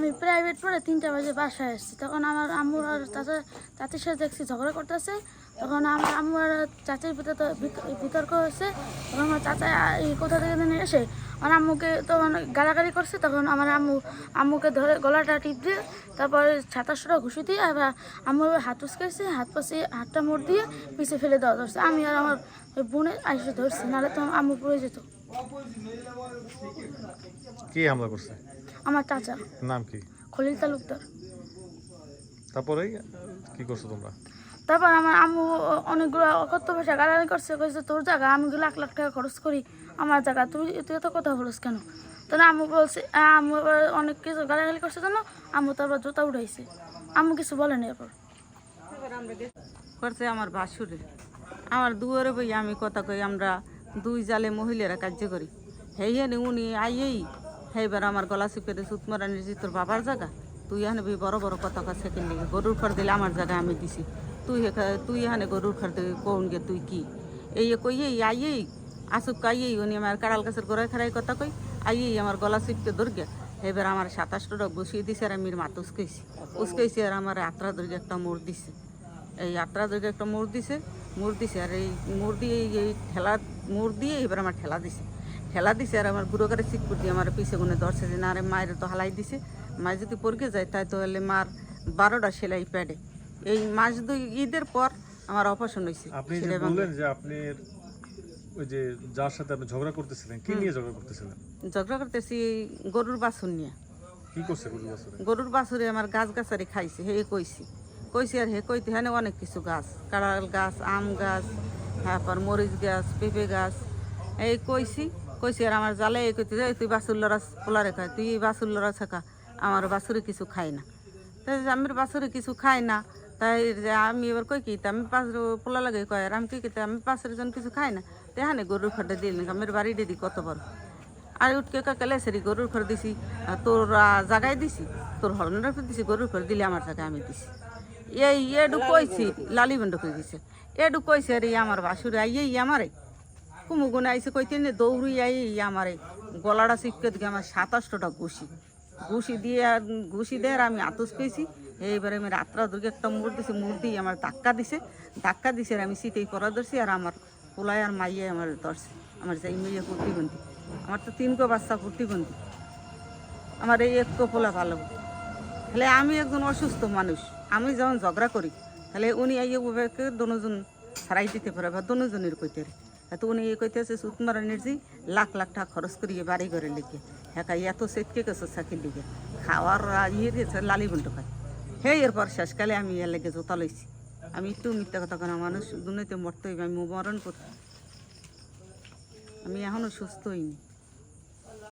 আমি প্রাইভেট পড়ে 3টা বাজে বাসায় আসছি, তখন আমার আম্মু আর চাচির সাথে দেখছি ঝগড়া করতেছে। তখন আমার আম্মু আর চাচির ভিতরে বিতর্ক হয়েছে। তখন আমার চাচা এই কোথা থেকে যেন এসে আমার আম্মুকে তখন গালাগালি করছে। তখন আমার আম্মুকে ধরে গলাটা টিপ দিয়ে তারপরে 27টা ঘুষি দিয়ে আবার আম্মুর হাত উচকাইছে, হাতটা মোড় দিয়ে পিছিয়ে ফেলে দেওয়া ধরছে। আমি আর আমার বোনের আইসে ধরছি, নাহলে তো আম্মু পড়ে যেত। কে হামলা করছে? আমার চাচা। নাম কি? খলিল তালুকদার। তারপরে কি করছো তোমরা? তারপর আমার আম্মু অনেকগুলো অকথ্য ভাষা গালাগালি করছে, কইছে তোর জায়গা আমি লাখ লাখ টাকা খরচ করি, আমার জায়গা তুই এত কথা বলিস কেন? তখন আম্মু বলছে, আম্মু এবার অনেক কিছু গালাগালি করছে কেন, আম্মু তারপর জুতা উঠাইছে। আম্মু কিছু বলেনি এরপর। করছে আমার ভাসুরে আমার দুয়ারে বই আমি কথা কই, আমরা 2 জালে মহিলারা কার্য করি। হেইয়ানে উনি আইয়েই সেইবার আমার গলা চিপে দিয়ে সুত মারা নিয়েছি, তোর বাবার জায়গা তুই এখানে বড় বড় কথা সেকেন্ড দিকে গরুর খড় দিলে আমার জায়গা আমি দিছি, তুই এখানে গরুর খড় দিয়ে কোন গে তুই কি এই কইয়েই আইয়েই আসুক আইয়েই উনি আমার কাড়াল গাছের গোড়ায় খারাই কথা কই আইয়েই আমার গলা চিপতে দরগে। এবার আমার 27টা বসিয়ে দিছে আর আমি মাথা উস্কাইছি আর আমার আত্রা দরগে একটা মোড় দিছে। এই আত্রা দরগে একটা মোড় দিছে আর এই মোড় দিয়ে এই মোড় দিয়ে এবার আমার ঠেলা দিছে আর আমার গুঁড়ো করে চিকপুর দিয়ে আমার পিছে গুনে ধরছে যে না রে মায়ের তো হালাই দিছে, মায় যদি পড়কে যায় তাই তো হলে মার 12টা সেলাই প্যাডে। এই মাস 2 ঈদের পর আমার অপারেশন হয়েছে। আপনি যে বললেন যে আপনি ওই যে যার সাথে আপনি ঝগড়া করতেছিলেন, কি নিয়ে ঝগড়া করতেছিলেন? ঝগড়া করতেছি গরুর বাছুর নিয়ে। কি করছে গরুর বাছুরে? গরুর বাছুরে আমার গাছারি খাইছে, হে কইছি আর হে কইতে হ্যাঁ অনেক কিছু গাছ, কাঁড়াল গাছ, আম গাছ, তারপর মরিচ গাছ, পেঁপে গাছ, এই কইছি আর আমার জালে এই কইতে যাই তুই বাছুর লড়া পোলারে খায়, তুই এই বাছুর লড়া থাকা, আমার বাছুরে কিছু খাই না। তাই আমার বাছুরে কিছু খাই না, তাই আমি এবার কই কি আমি পোলা লাগে কয় আর আমি কি আমি 5 জন কিছু খাই না, তেহানে গরুর খড়টা দিল না আমার বাড়ি দিদি কত বড় আর উঠকে কাকালে সেরি গরুর খড় দিছি, তোর জায়গায় দিছি, তোর হরণের দিছি, গরুর খড় দিলে আমার জায়গায় আমি দিছি। এডু কইছি লালি বন্ধ করে দিছে, এডু কইছে আর আমার বাসুরে আইয়েই আমারে কুমুগুনে আইসে কইতে নে দৌড়ি আই আমারে গলাটা চিপকে দিকে আমার 27টা ঘুষি দিয়ে আর আমি আতস পেয়েছি। এইবারে আমি রাত্রা দুর্গে একটা মুড় দিয়ে আমার ধাক্কা দিছে আর আমি সিটেই পরা ধরছি আর আমার পোলায় আর মাইয়ে আমার ধরছে, আমার যাই মেয়ে প্রতিবন্ধী, আমার তো 3 বাচ্চা প্রতিবন্ধী, আমার এই 1 পোলা ভালো। তাহলে আমি একজন অসুস্থ মানুষ, আমি যখন ঝগড়া করি তাহলে উনি আইয়ে উভয়কে দোনোজন ছাড়াই দিতে পারে বা দোনোজনের কইতে তো উনি কইতে আছে সুত মারা নির্জি লাখ লাখ টাকা খরচ করিয়ে বাড়ি ঘরে লিখে হ্যাঁ এত সেটকে গেছে চাকরি লিখে খাওয়ার ইয়ে দিয়েছে লালি বন্ধ খায়। এরপর শেষকালে আমি এর লেগে জোতা লইছি। আমি একটু মিথ্যা কথা কেন, মানুষ দুনিয়াতে মরতে হইবে, আমি মরণ করতে, আমি এখনও সুস্থ হইনি।